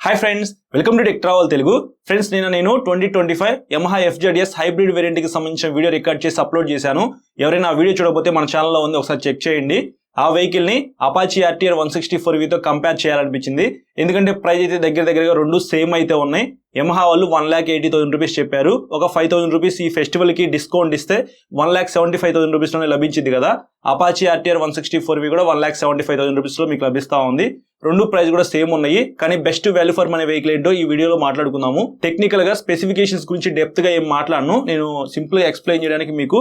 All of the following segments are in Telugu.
Hi friends, welcome to tech travel Telugu. Friends, నేను 2025 యమహా FZS హైబ్రిడ్ వేరియంట్ కి సంబంధించిన వీడియో రికార్డ్ చేసి అప్లోడ్ చేశాను. ఎవరైనా ఆ వీడియో చూడకపోతే మన ఛానల్లో ఉంది, ఒకసారి చెక్ చేయండి. ఆ వెహికల్ ని అపాచీ RTR 164V తో కంపేర్ చేయాలనిపించింది. ఎందుకంటే ప్రైస్ అయితే దగ్గరగా రెండు సేమ్ అయితే ఉన్నాయి. యమహా వాళ్ళు 1,80,000 రూపీస్ చెప్పారు. ఒక 5,000 రూపీస్ ఈ ఫెస్టివల్ కి డిస్కౌంట్ ఇస్తే 1,75,000 రూపీస్ లోనే లభించింది కదా. అపాచీ RTR 164V కూడా 1,75,000 రూపీస్ లో మీకు లభిస్తా ఉంది. రెండు ప్రైస్ కూడా సేమ్ ఉన్నాయి. కానీ best value for money vehicle ఏంటో ఈ వీడియోలో మాట్లాడుకుందాము. టెక్నికల్ గా స్పెసిఫికేషన్స్ గురించి డెప్త్ గా ఏం మాట్లాడను, నేను సింపుల్ గా ఎక్స్ప్లెయిన్ చేయడానికి మీకు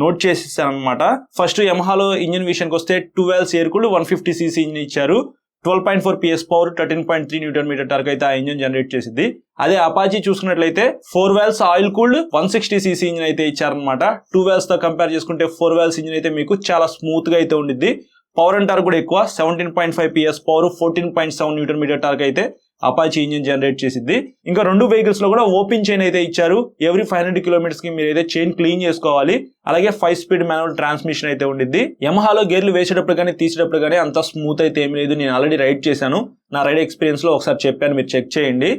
నోట్ చేసిస్తాను అనమాట. ఫస్ట్ యమహాలో ఇంజిన్ విషయానికి వస్తే 2 valves air cooled 150cc engine ఇచ్చారు. 12.4 PS పవర్, 13.3 Nm టార్క్ అయితే ఆ ఇంజిన్ జనరేట్ చేసింది. అదే అపాచీ చూసుకున్నట్లయితే 4 valves oil cooled 160cc engine అయితే ఇచ్చారనమాట. 2 valves తో కంపేర్ చేసుకుంటే 4 valves ఇంజిన్ అయితే మీకు చాలా స్మూత్ గా అయితే ఉండిద్ది. పవర్ అండ్ టార్క్ కూడా ఎక్కువ, 17.5 PS పవర్, 14.7 Nm టార్క్ అయితే అపాచీ ఇంజిన్ జనరేట్ చేసింది. ఇంకా రెండు వెహికల్స్ లో కూడా ఓపెన్ చైన్ అయితే ఇచ్చారు. ఎవ్రీ 500 కిలోమీటర్స్ కి మీరు అయితే చైన్ క్లీన్ చేసుకోవాలి. అలాగే 5 స్పీడ్ మాన్యువల్ ట్రాన్స్మిషన్ అయితే ఉండిద్ది. యమహాలో గేర్లు వేసేటప్పుడు కానీ తీసేటప్పుడు కానీ అంత స్మూత్ అయితే ఏమి లేదు. నేను ఆల్రెడీ రైడ్ చేశాను, నా రైడ్ ఎక్స్పీరియన్స్ లో ఒకసారి చెప్పాను, మీరు చెక్ చేయండి.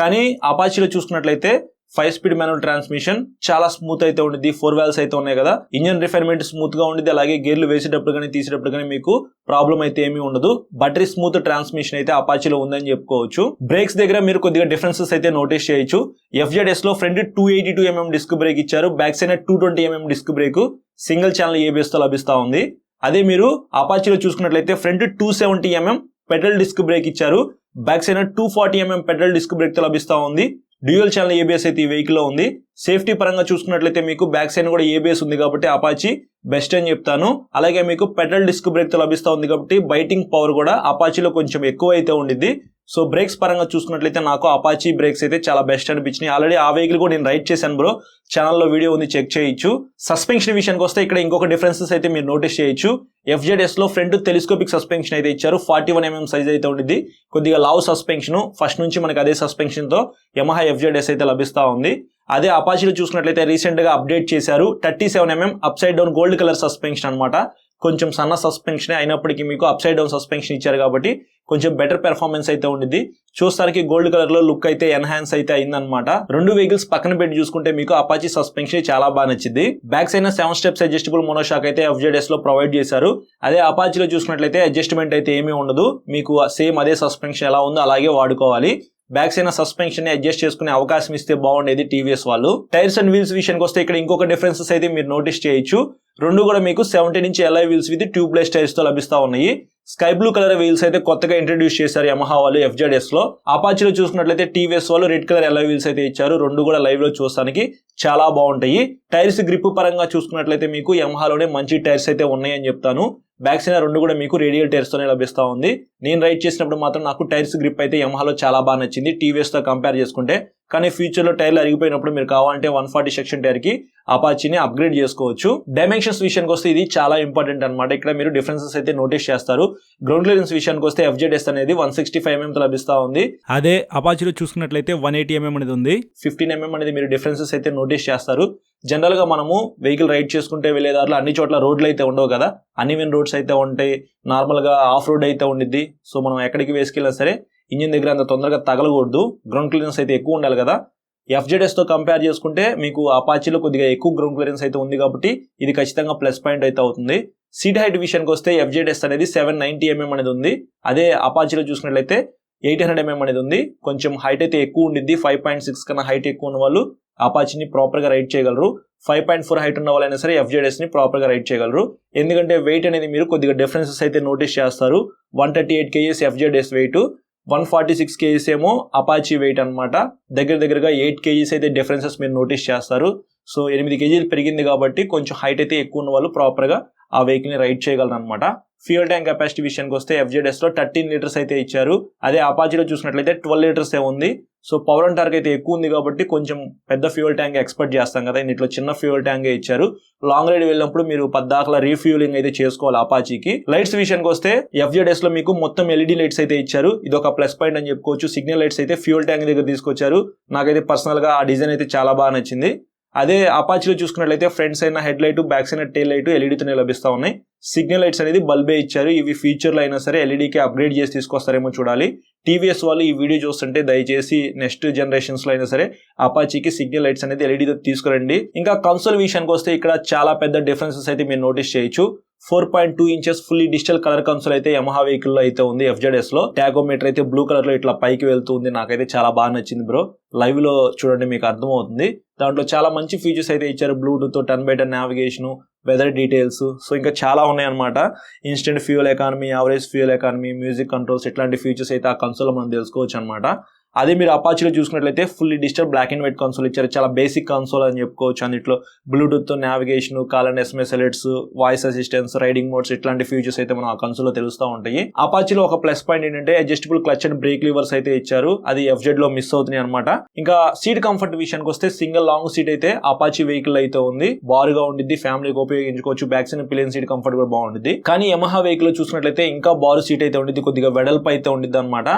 కానీ అపాచీలో చూసుకున్నట్లయితే 5 స్పీడ్ మాన్యువల్ ట్రాన్స్మిషన్ చాలా స్మూత్ అయితే ఉండిద్ది. 4 valves అయితే ఉన్నాయి కదా, ఇంజిన్ రిఫైన్మెంట్ స్మూత్ గా ఉండిద్ది. అలాగే గేర్లు వేసేటప్పుడు కానీ తీసేటప్పుడు కానీ మీకు ప్రాబ్లం అయితే ఏమీ ఉండదు. బటరీ స్మూత్ ట్రాన్స్మిషన్ అయితే అపాచీలో ఉందని చెప్పుకోవచ్చు. బ్రేక్స్ దగ్గర మీరు కొద్దిగా డిఫరెన్సెస్ అయితే నోటీస్ చేయొచ్చు. FZS లో ఫ్రంట్ 282mm డిస్క్ బ్రేక్ ఇచ్చారు, back side 220mm disc brake single channel ABS తో లభిస్తా ఉంది. అదే మీరు అపాచీలో చూసుకున్నట్లయితే front 270mm pedal disc brake ఇచ్చారు, back side 240mm pedal disc brake తో లభిస్తా ఉంది. డ్యూయల్ ఛానల్ ABS అయితే ఈ వెహికల్ లో ఉంది. సేఫ్టీ పరంగా చూసుకున్నట్లయితే మీకు బ్యాక్ సైడ్ కూడా ABS ఉంది కాబట్టి అపాచీ బెస్ట్ అని చెప్తాను. అలాగే మీకు పెడల్ డిస్క్ బ్రేక్ తో లభిస్తా ఉంది కాబట్టి బైటింగ్ పవర్ కూడా అపాచీలో కొంచెం ఎక్కువ అయితే ఉండిద్ది. సో బ్రేక్స్ పరంగా చూసుకున్నట్లయితే నాకు అపాచీ బ్రేక్స్ అయితే చాలా బెస్ట్ అనిపించినాయి. ఆల్రెడీ ఆ వెహికల్ కూడా నేను రైడ్ చేశాను బ్రో, ఛానల్లో వీడియో ఉంది, చెక్ చేయొచ్చు. సస్పెన్షన్ విషయానికి వస్తే ఇక్కడ ఇంకొక డిఫరెన్సెస్ అయితే మీరు నోటీస్ చేయొచ్చు. FZS లో ఫ్రంట్ టెలిస్కోపిక్ సస్పెన్షన్ అయితే ఇచ్చారు, 41mm సైజ్ అయితే ఉండిద్ది. కొద్దిగా లావ్ సస్పెన్షన్, ఫస్ట్ నుంచి మనకి అదే సస్పెన్షన్ తో యమహా FZS అయితే లభిస్తా ఉంది. అదే అపాచీలో చూసుకున్నట్లయితే రీసెంట్ గా అప్డేట్ చేశారు, 37mm up side down gold colour suspension అనమాట. కొంచెం సన్న సస్పెన్షన్ అయినప్పటికీ మీకు అప్ సైడ్ డౌన్ సస్పెన్షన్ ఇచ్చారు కాబట్టి కొంచెం బెటర్ పెర్ఫార్మెన్స్ అయితే ఉండిద్ది. చూస్తానికి గోల్డ్ కలర్ లో లుక్ అయితే ఎన్హాన్స్ అయితే అయిందనమాట. రెండు వెహికల్స్ పక్కన పెట్టి చూసుకుంటే మీకు అపాచీ సస్పెన్షన్ చాలా బాగా నచ్చింది. Back side 7 steps adjustable monoshock అయితే FZS లో ప్రొవైడ్ చేశారు. అదే అపాచీలో చూసుకున్నట్లయితే అడ్జస్ట్మెంట్ అయితే ఏమీ ఉండదు, మీకు సేమ్ అదే సస్పెన్షన్ ఎలా ఉందో అలాగే వాడుకోవాలి. బ్యాక్ సైడ్ సస్పెన్షన్ ని అడ్జస్ట్ చేసుకునే అవకాశం ఇస్తే బాగుండేది TVS వాళ్ళు. టైర్స్ అండ్ వీల్స్ విషయానికి వస్తే ఇక్కడ ఇంకొక డిఫరెన్సెస్ అయితే మీరు నోటీస్ చేయొచ్చు. రెండు కూడా మీకు 17" alloy wheels with tubeless tyres తో లభిస్తా ఉన్నాయి. స్కై బ్లూ కలర్ వీల్స్ అయితే కొత్తగా ఇంట్రడ్యూస్ చేశారు యమహా వాళ్ళు FZS లో. అపాచీలో చూసుకున్నట్లయితే TVS వాళ్ళు రెడ్ కలర్ alloy వీల్స్ అయితే ఇచ్చారు. రెండు కూడా లైవ్ లో చూస్తానికి చాలా బాగుంటాయి. టైర్స్ గ్రిప్ పరంగా చూసుకున్నట్లయితే మీకు యమహాలోనే మంచి టైర్స్ అయితే ఉన్నాయని చెప్తాను. బ్యాక్ సైడ్ రెండు కూడా మీకు రేడియల్ టైర్స్ తోనే లభిస్తా ఉంది. నేను రైడ్ చేసినప్పుడు మాత్రం నాకు టైర్స్ గ్రిప్ అయితే యమహాలో చాలా బాగా నచ్చింది TVS తో కంపేర్ చేసుకుంటే. కానీ ఫ్యూచర్ లో టైర్లు అరిగిపోయినప్పుడు మీరు కావాలంటే 140 సెక్షన్ టైర్ కి అపాచీని అప్గ్రేడ్ చేసుకోవచ్చు. డైమెన్షన్స్ విషయానికి వస్తే ఇది చాలా ఇంపార్టెంట్ అనమాట. ఇక్కడ మీరు డిఫరెన్సెస్ అయితే నోటీస్ చేస్తారు. గ్రౌండ్ క్లియరెన్స్ విషయానికి వస్తే FZS అనేది 165mm తో లభిస్తా ఉంది. అదే అపాచీలో చూసుకున్నట్లయితే 180mm అనేది ఉంది. 15mm అనేది మీరు డిఫరెన్సెస్ అయితే నోటీస్ చేస్తారు. జనరల్ గా మనము వెహికల్ రైడ్ చేసుకుంటే వెళ్లే దారిలో అన్ని చోట్ల రోడ్లు అయితే ఉండవు కదా, అన్ఈవెన్ రోడ్స్ అయితే ఉంటాయి, నార్మల్ గా ఆఫ్ రోడ్ అయితే ఉండిద్ది. సో మనం ఎక్కడికి వేసుకెళ్ళినా సరే ఇంజిన్ దగ్గర అంత తొందరగా తగలకూడదు, గ్రౌండ్ క్లియరెన్స్ అయితే ఎక్కువ ఉండాలి కదా. FZS తో కంపేర్ చేసుకుంటే మీకు అపాచీలో కొద్దిగా ఎక్కువ గ్రౌండ్ క్లియరెన్స్ అయితే ఉంది కాబట్టి ఇది ఖచ్చితంగా ప్లస్ పాయింట్ అయితే అవుతుంది. సీట్ హైట్ విషయానికి వస్తే FZS అనేది 790mm అనేది ఉంది. అదే అపాచీలో చూసినట్లయితే 800mm అనేది ఉంది. కొంచెం హైట్ అయితే ఎక్కువ ఉండిద్ది. 5.6 కన్నా హైట్ ఎక్కువ ఉన్న వాళ్ళు అపాచీని ప్రాపర్ గా రైడ్ చేయగలరు. 5.4 హైట్ ఉన్న వాళ్ళైనా సరే FZS ని ప్రాపర్ గా రైడ్ చేయగలరు. ఎందుకంటే వెయిట్ అనేది మీరు కొద్దిగా డిఫరెన్సెస్ అయితే నోటీస్ చేస్తారు. 138 kgs FZS వెయిట్, 146 kgs ఏమో అపాచీ వెయిట్ అనమాట. దగ్గరగా 8 kgs అయితే డిఫరెన్సెస్ మీరు నోటీస్ చేస్తారు. సో 8 kg పెరిగింది కాబట్టి కొంచెం హైట్ అయితే ఎక్కువ ఉన్న వాళ్ళు ప్రాపర్ గా ఆ వెహికల్ ని రైడ్ చేయగలరు అనమాట. ఫ్యూయల్ ట్యాంక్ కెపాసిటీ విషయానికి వస్తే FZS లో 13 లీటర్స్ అయితే ఇచ్చారు. అదే అపాచీలో చూసినట్లయితే 12 లీటర్స్ ఉంది. సో పవర్ అండ్ టార్క్ అయితే ఎక్కువ ఉంది కాబట్టి కొంచెం పెద్ద ఫ్యూయల్ ట్యాంక్ ఎక్స్పెక్ట్ చేస్తాం కదా, ఇంట్లో చిన్న ఫ్యూయల్ ట్యాంక్ ఇచ్చారు. లాంగ్ రైడ్ వెళ్ళినప్పుడు మీరు పద్దాకలా రీఫ్యూలింగ్ అయితే చేసుకోవాలి అపాచీకి. లైట్స్ విషయానికి వస్తే FZS లో మీకు మొత్తం LED లైట్స్ అయితే ఇచ్చారు. ఇది ఒక ప్లస్ పాయింట్ అని చెప్పుకోవచ్చు. సిగ్నల్ లైట్స్ అయితే ఫ్యూయల్ ట్యాంక్ దగ్గర తీసుకొచ్చారు. నాకైతే పర్సనల్ గా ఆ డిజైన్ అయితే చాలా బాగా నచ్చింది. అదే అపాచీలో చూసుకున్నట్లయితే front side head light, back side tail light ఎల్ఈడీతోనే లభిస్తా ఉన్నాయి. సిగ్నల్ లైట్స్ అనేది బల్బే ఇచ్చారు. ఇవి ఫీచర్లు అయినా సరే ఎల్ఈడీకి అప్గ్రేడ్ చేసి తీసుకొస్తారేమో చూడాలి. టీవీఎస్ వాళ్ళు ఈ వీడియో చూస్తుంటే దయచేసి నెక్స్ట్ జనరేషన్స్ లో అయినా సరే అపాచీకి సిగ్నల్ లైట్స్ అనేది ఎల్ఈడీతో తీసుకురండి. ఇంకా కన్సోల్ విషయానికి వస్తే ఇక్కడ చాలా పెద్ద డిఫరెన్సెస్ అయితే మీరు నోటీస్ చేయొచ్చు. 4.2 inches fully digital colour console అయితే యమహా వెహికల్ లో అయితే ఉంది. FZS లో టాగోమీటర్ అయితే బ్లూ కలర్ లో ఇట్లా పైకి వెళ్తుంది. నాకైతే చాలా బాగా నచ్చింది బ్రో. లైవ్ లో చూడండి మీకు అర్థమవుతుంది. దాంట్లో చాలా మంచి ఫీచర్స్ అయితే ఇచ్చారు. Bluetooth, 10x10 navigation, weather details, so ఇంకా చాలా ఉన్నాయి అనమాట. Instant fuel economy, average fuel economy, music controls, ఇట్లాంటి ఫీచర్స్ అయితే ఆ కన్సోల్ మనం తెలుసుకోవచ్చు అనమాట. అదే మీరు అపాచీలో చూసుకున్నట్లయితే fully digital black and white console ఇచ్చారు. చాలా బేసిక్ కన్సోల్ అని చెప్పుకోవచ్చు. అందులో Bluetooth, navigation, call and SMS alerts, voice assistance, riding modes ఇట్లాంటి ఫీచర్స్ అయితే మనం ఆ కన్సోల్ లో తెలుస్తూ ఉంటాయి. అపాచీలో ఒక ప్లస్ పాయింట్ ఏంటంటే adjustable clutch and brake levers అయితే ఇచ్చారు. అది FZ లో మిస్ అవుతున్నాయి అనమాట. ఇంకా సీట్ కంఫర్ట్ విషయానికి వస్తే సింగిల్ లాంగ్ సీట్ అయితే అపాచీ వెహికల్ అయితే ఉంది. బారుగా ఉండిద్ది, ఫ్యామిలీకి ఉపయోగించుకోవచ్చు. Back side pillion seat comfort కూడా బాగుంటుంది. కానీ యమహా వెహికల్ చూసుకున్నట్లయితే ఇంకా బారు సీట్ అయితే ఉండిద్ది, కొద్దిగా వెడల్పు అయితే ఉండిద్ది అనమాట.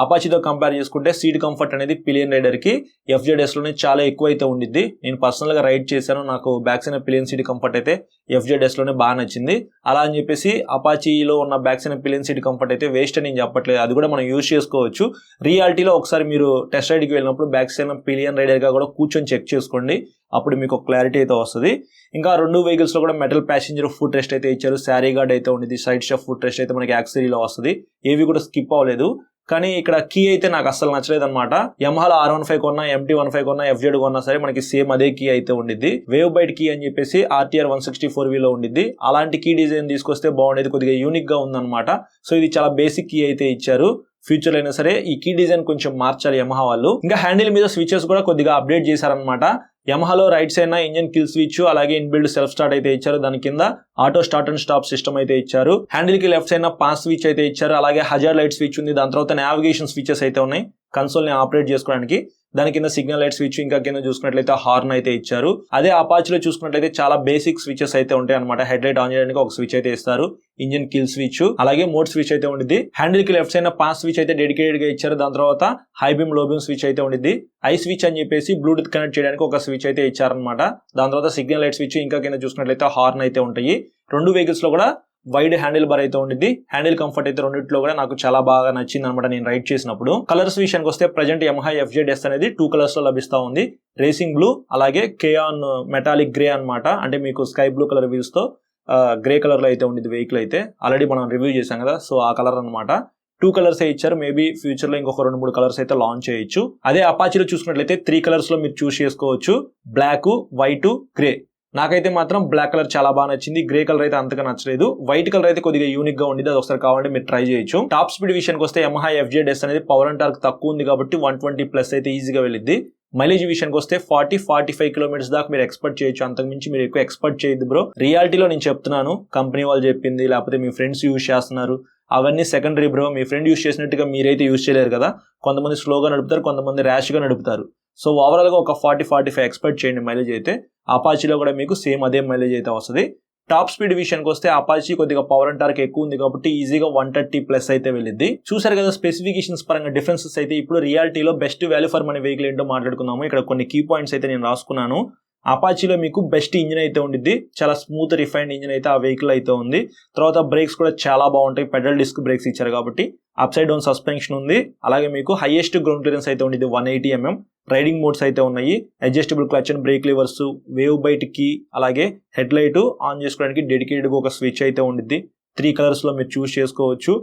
అపాచీతో కంపేర్ చేసుకుంటే సీట్ కంఫర్ట్ అనేది పిలియన్ రైడర్ కి FZS లోనే చాలా ఎక్కువ అయితే ఉండిద్ది. నేను పర్సనల్ గా రైడ్ చేశాను. నాకు back side pillion seat comfort అయితే FZS లోనే బాగా నచ్చింది. అలా అని చెప్పేసి అపాచీలో ఉన్న back side pillion seat comfort అయితే వేస్ట్ అని నేను చెప్పట్లేదు. అది కూడా మనం యూజ్ చేసుకోవచ్చు. రియాలిటీలో ఒకసారి మీరు టెస్ట్ రైడ్ కి వెళ్ళినప్పుడు బ్యాక్ సైడ్ పిలియన్ రైడర్ గా కూడా కూర్చొని చెక్ చేసుకోండి. అప్పుడు మీకు ఒక క్లారిటీ అయితే వస్తుంది. ఇంకా రెండు వెహికల్స్ లో కూడా మెటల్ ప్యాసింజర్ ఫుట్ రెస్ట్ అయితే ఇచ్చారు. శారీ గార్డ్ అయితే ఉంది. సైడ్ స్టెప్ ఫుట్ రెస్ట్ అయితే మనకి యాక్సరీలో వస్తుంది. ఏవి కూడా స్కిప్ అవ్వలేదు. కానీ ఇక్కడ కీ అయితే నాకు అస్సలు నచ్చలేదు అనమాట. యమహాలో R15 కొన్నా, MT15 కొన్నా, FZ కొన్నా సరే మనకి సేమ్ అదే కీ అయితే ఉండిద్ది. వేవ్ బైట్ కీ అని చెప్పేసి RTR 164V లో ఉండిద్ది. అలాంటి కీ డిజైన్ తీసుకొస్తే బాగుండేది. కొద్దిగా యూనిక్ గా ఉందన్నమాట. సో ఇది చాలా బేసిక్ కీ అయితే ఇచ్చారు. ఫ్యూచర్ అయినా సరే ఈ కీ డిజైన్ కొంచెం మార్చాలి యమహా వాళ్ళు. ఇంకా హ్యాండిల్ మీద స్విచెస్ కూడా కొద్దిగా అప్డేట్ చేశారనమాట. యమహాలో right side engine kill switch, అలాగే ఇన్బిల్డ్ సెల్ఫ్ స్టార్ట్ అయితే ఇచ్చారు. దాని కింద auto start and stop system అయితే ఇచ్చారు. హ్యాండిల్ కి లెఫ్ట్ సైడ్ పాస్ స్విచ్ అయితే ఇచ్చారు. అలాగే హజార్ లైట్ స్విచ్ ఉంది. దాని తర్వాత నావిగేషన్ స్విచెస్ అయితే ఉన్నాయి కన్సోల్ ని ఆపరేట్ చేసుకోవడానికి. దాని కింద సిగ్నల్ లైట్ స్విచ్, ఇంకా కింద చూసుకున్నట్లయితే హార్న్ అయితే ఇచ్చారు. అదే అపాచీలో చూసుకున్నట్లయితే చాలా బేసిక్ స్విచెస్ అయితే ఉంటాయి అనమాట. హెడ్ లైట్ ఆన్ చేయడానికి ఒక స్విచ్ అయితే ఇస్తారు, ఇంజిన్ కిల్ స్విచ్, అలాగే మోడ్ స్విచ్ అయితే ఉండిద్ది. హ్యాండిల్ కి లెఫ్ట్ సైడ్ పాస్ స్విచ్ అయితే డెడికేటెడ్ గా ఇచ్చారు. దాని తర్వాత హై బీమ్, లో బీమ్ స్విచ్ అయితే ఉండిద్ది. ఐ స్విచ్ అని చెప్పేసి బ్లూటూత్ కనెక్ట్ చేయడానికి ఒక స్విచ్ అయితే ఇచ్చారనమాట. దాని తర్వాత సిగ్నల్ లైట్ స్విచ్, ఇంకా కింద చూసుకున్నట్లయితే హార్న్ అయితే ఉంటాయి. రెండు వెహికల్స్ లో కూడా వైడ్ హ్యాండిల్ బార్ అయితే ఉండిద్ది. హ్యాండిల్ కంఫర్ట్ అయితే రెండిట్లో కూడా నాకు చాలా బాగా నచ్చింది అనమాట నేను రైడ్ చేసినప్పుడు. కలర్స్ విషయానికి వస్తే ప్రజెంట్ యమహా FZS అనేది 2 కలర్స్ లో లభిస్తా ఉంది. రేసింగ్ బ్లూ, అలాగే కేయాన్ మెటాలిక్ గ్రే అనమాట. అంటే మీకు స్కై బ్లూ కలర్ వీల్స్ తో గ్రే కలర్ లో అయితే ఉండిద్ది వెహికల్ అయితే. ఆల్రెడీ మనం రివ్యూ చేసాం కదా, సో ఆ కలర్ అనమాట. 2 కలర్స్ ఇచ్చారు. మేబీ ఫ్యూచర్ లో ఇంకొక 2-3 కలర్స్ అయితే లాంచ్ చేయొచ్చు. అదే అపాచీలో చూసుకున్నట్లయితే 3 కలర్స్ లో మీరు చూస్ చేసుకోవచ్చు. Black, white, grey. నాకైతే మాత్రం బ్లాక్ కలర్ చాలా బాగా నచ్చింది. గ్రే కలర్ అయితే అంతగా నచ్చలేదు. వైట్ కలర్ అయితే కొద్దిగా యూనిక్ గా ఉండేది. అది ఒకసారి కావాలంటే మీరు ట్రై చేయొచ్చు. టాప్ స్పీడ్ విషయానికి వస్తే యమహా FZS అనేది పవర్ అండ్ టార్క్ తక్కువ ఉంది కాబట్టి 120+ అయితే ఈజీగా వెళ్ళిద్ది. మైలేజ్ విషయానికి వస్తే 40-45 కిలోమీటర్స్ దాకా మీరు ఎక్స్పెక్ట్ చేయొచ్చు. అంతకు మించి మీరు ఎక్కువ ఎక్స్పెక్ట్ చేయొద్దు బ్రో. రియాలిటీలో నేను చెప్తున్నాను, కంపెనీ వాళ్ళు చెప్పింది లేకపోతే మీ ఫ్రెండ్స్ యూజ్ చేస్తున్నారు అవన్నీ సెకండరీ బ్రో. మీ ఫ్రెండ్ యూజ్ చేసినట్టుగా మీరైతే యూజ్ చేయలేరు కదా. కొంతమంది స్లోగా నడుపుతారు, కొంతమంది ర్యాష్ గా నడుపుతారు. సో ఓవరాల్ గా ఒక 40-45 ఎక్స్పెక్ట్ చేయండి మైలేజ్ అయితే. అపాచీలో కూడా మీకు సేమ్ అదే మైలేజ్ అయితే వస్తుంది. టాప్ స్పీడ్ విషయానికి వస్తే అపాచీ కొద్దిగా పవర్ అండ్ టార్క్ ఎక్కువ ఉంది కాబట్టి ఈజీగా 130+ అయితే వెళ్ళిద్ది. చూసారు కదా స్పెసిఫికేషన్స్ పరంగా డిఫరెన్సెస్ అయితే. ఇప్పుడు రియాలిటీలో best value for money vehicle ఏంటో మాట్లాడుకుందాము. ఇక్కడ కొన్ని కీ పాయింట్స్ అయితే నేను రాసుకున్నాను. అపాచీలో మీకు బెస్ట్ ఇంజిన్ అయితే ఉండిద్ది. చాలా స్మూత్ రిఫైన్డ్ ఇంజిన్ అయితే ఆ వెహికల్ అయితే ఉంది. తర్వాత బ్రేక్స్ కూడా చాలా బాగుంటాయి. పెడల్ డిస్క్ బ్రేక్స్ ఇచ్చారు కాబట్టి. అప్ సైడ్ డౌన్ సస్పెన్షన్ ఉంది. అలాగే మీకు హైయెస్ట్ గ్రౌండ్ క్లియరెన్స్ అయితే ఉండిద్ది 180 mm. రైడింగ్ మోడ్స్ అయితే ఉన్నాయి. Adjustable clutch and brake levers, wave bite key, అలాగే హెడ్ లైట్ ఆన్ చేసుకోవడానికి డెడికేటెడ్ గా ఒక స్విచ్ అయితే ఉండిద్ది. 3 కలర్స్ లో మీరు చూస్ చేసుకోవచ్చు.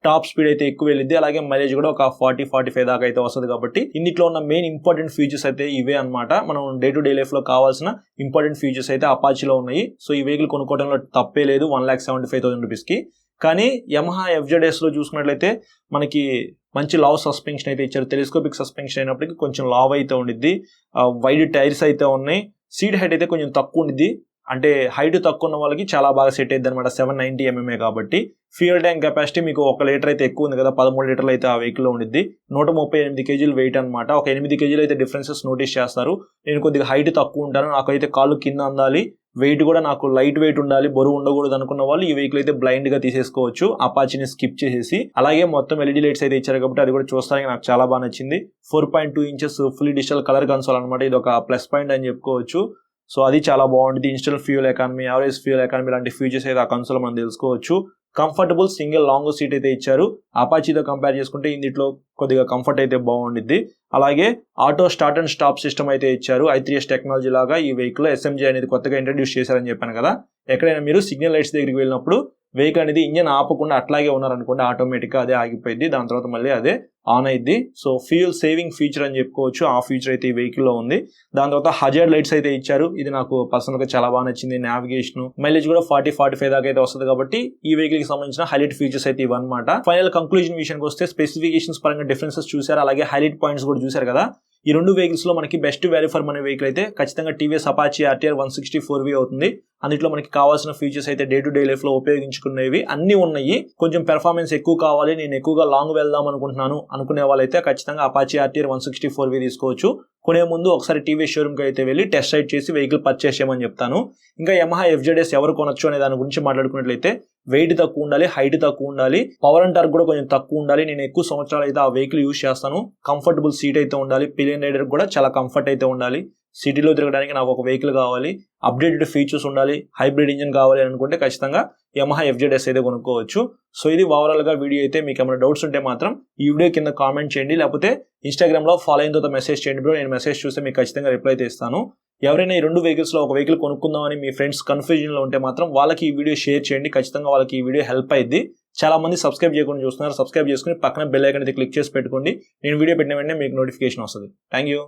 టాప్ స్పీడ్ అయితే ఎక్కువ వెళ్ళిద్ది. అలాగే మైలేజ్ కూడా ఒక 40-45 దాకా అయితే వస్తుంది కాబట్టి ఇందులో ఉన్న మెయిన్ ఇంపార్టెంట్ ఫీచర్స్ అయితే ఇవే అనమాట. మనం డే టు డే లైఫ్ లో కావాల్సిన ఇంపార్టెంట్ ఫీచర్స్ అయితే అపాచీలో ఉన్నాయి. సో ఈ వెహికల్ కొనుక్కోవడంలో తప్పే లేదు 1,75,000 రూపీస్కి. కానీ యమహా FZS లో చూసుకున్నట్లయితే మనకి మంచి లావ్ సస్పెన్షన్ అయితే ఇచ్చారు. టెలిస్కోపిక్ సస్పెన్షన్ అయినప్పటికీ కొంచెం లావ్ అయితే ఉండిద్ది. వైడ్ టైర్స్ అయితే ఉన్నాయి. సీట్ హైట్ అయితే కొంచెం తక్కువ ఉండిద్ది. అంటే హైట్ తక్కువ ఉన్న వాళ్ళకి చాలా బాగా సెట్ అయ్యింది అనమాట. 790 mm కాబట్టి. ఫ్యూయల్ ట్యాంక్ కెపాసిటీ మీకు 1 లీటర్ అయితే ఎక్కువ ఉంది కదా, 13 లీటర్లు అయితే ఆ వెహికల్ లో ఉండిద్ది. 138 kg వెయిట్ అనమాట. ఒక 8 kg అయితే డిఫరెన్సెస్ నోటీస్ చేస్తారు. నేను కొద్దిగా హైట్ తక్కువ ఉంటాను, నాకైతే కాళ్ళు కింద అందాలి, వెయిట్ కూడా నాకు లైట్ వెయిట్ ఉండాలి, బరువు ఉండకూడదు అనుకున్న వాళ్ళు ఈ వెహికల్ అయితే బ్లైండ్ గా తీసేసుకోవచ్చు, అపాచీని స్కిప్ చేసేసి. అలాగే మొత్తం ఎల్ఈడి లైట్స్ అయితే ఇచ్చారు కాబట్టి అది కూడా చూస్తానికి నాకు చాలా బాగా నచ్చింది. 4.2 inches full digital colour console అనమాట, ఇది ఒక ప్లస్ పాయింట్ అని చెప్పుకోవచ్చు. సో అది చాలా బాగుంటుంది. Instant fuel economy, average fuel economy లాంటి ఫీచర్స్ అయితే ఆ కన్సోల్ మనం తెలుసుకోవచ్చు. కంఫర్టబుల్ సింగిల్ లాంగ్ సీట్ అయితే ఇచ్చారు. అపాచీతో కంపేర్ చేసుకుంటే ఇందులో కొద్దిగా కంఫర్ట్ అయితే బాగుండిద్ది. అలాగే auto start and stop system అయితే ఇచ్చారు. i3s టెక్నాలజీ లాగా ఈ వెహికల్ SMG అనేది కొత్తగా ఇంట్రడ్యూస్ చేశారని చెప్పాను కదా. ఎక్కడైనా మీరు సిగ్నల్ లైట్స్ దగ్గరికి వెళ్ళినప్పుడు వెహికల్ అనేది ఇంజన్ ఆపకుండా అట్లాగే ఉన్నారనుకోండి, ఆటోమేటిక్ గా అదే ఆగిపోయింది, దాని తర్వాత మళ్ళీ అదే ఆన్ అయింది. సో ఫ్యూయల్ సేవింగ్ ఫీచర్ అని చెప్పుకోవచ్చు, ఆ ఫీచర్ అయితే ఈ వెహికల్ లో ఉంది. దాని తర్వాత హజార్డ్ లైట్స్ అయితే ఇచ్చారు, ఇది నాకు పర్సనల్ గా చాలా బాగా నచ్చింది. నావిగేషన్, మైలేజ్ కూడా 40-45 దాకా అయితే వస్తుంది కాబట్టి ఈ వెహికల్ కి సంబంధించిన హైలైట్ ఫీచర్స్ అయితే ఇవన్నమాట. ఫైనల్ కంక్లూజన్ విషయానికి వస్తే స్పెసిఫికేషన్స్ పరంగా డిఫరెన్సెస్ చూసారు, అలాగే హైలైట్ పాయింట్స్ కూడా చూసారు కదా. ఈ రెండు వెహికల్స్ లో మనకి best value for money vehicle అయితే ఖచ్చితంగా టీవీఎస్ అపాచీ RTR 160 అవుతుంది. అందులో మనకి కావాల్సిన ఫీచర్స్ అయితే డే టు డే లైఫ్ లో ఉపయోగించుకునేవి అన్ని ఉన్నాయి. కొంచెం పెర్ఫార్మెన్స్ ఎక్కువ కావాలి, నేను ఎక్కువగా లాంగ్ వెళ్దాం అనుకుంటున్నాను అనుకునే వాళ్ళైతే ఖచ్చితంగా అపాచీ RTR 160 తీసుకోవచ్చు. కొనే ముందు ఒకసారి టీవీఎస్ షోరూమ్ కి అయితే వెళ్ళి టెస్ట్ రైడ్ చేసి వెహికల్ పర్చేస్ చేయమని చెప్తాను. ఇంకా యమహా FZS ఎవరు కొనొచ్చు అనే దాని గురించి మాట్లాడుకున్నట్లయితే వెయిట్ తక్కువ ఉండాలి, హైట్ తక్కువ ఉండాలి, పవర్ అండ్ టార్క్ కూడా కొంచెం తక్కువ ఉండాలి. నేను ఎక్కువ సంవత్సరాలు అయితే ఆ వెహికల్ యూజ్ చేస్తాను. కంఫర్టబుల్ సీట్ అయితే ఉండాలి, పిలియన్ రైడర్ కూడా చాలా కంఫర్ట్ అయితే ఉండాలి. సిటీలో తిరగడానికి నాకు ఒక వెహికల్ కావాలి, అప్డేటెడ్ ఫీచర్స్ ఉండాలి, హైబ్రిడ్ ఇంజిన్ కావాలి అనుకుంటే ఖచ్చితంగా యమహా FZS అయితే కొనుక్కోవచ్చు. సో ఇది ఓవరాల్ గా వీడియో అయితే. మీకు ఏమైనా డౌట్స్ ఉంటే మాత్రం ఈ వీడియో కింద కామెంట్ చేయండి, లేకపోతే ఇన్స్టాగ్రామ్ లో ఫాలో అయిన తర్వాత మెసేజ్ చేయండి బ్రో, నేను మెసేజ్ చూస్తే మీకు ఖచ్చితంగా రిప్లై అయితే ఇస్తాను. ఎవరైనా ఈ రెండు వెహికల్స్ లో ఒక వెహికల్ కొనుక్కుందామని మీ ఫ్రెండ్స్ కన్ఫ్యూజన్ లో ఉంటే మాత్రం వాళ్ళకి ఈ వీడియో షేర్ చేయండి, ఖచ్చితంగా వాళ్ళకి ఈ వీడియో హెల్ప్ అయ్యింది. చాలా మంది సబ్స్క్రైబ్ చేయకుండా చూస్తున్నారు, సబ్స్క్రైబ్ చేసుకుని పక్కన బెల్ ఐకాన్ అయితే క్లిక్ చేసి పెట్టుకోండి. నేను వీడియో పెట్టిన వెంటనే మీకు నోటిఫికేషన్ వస్తుంది. Thank you.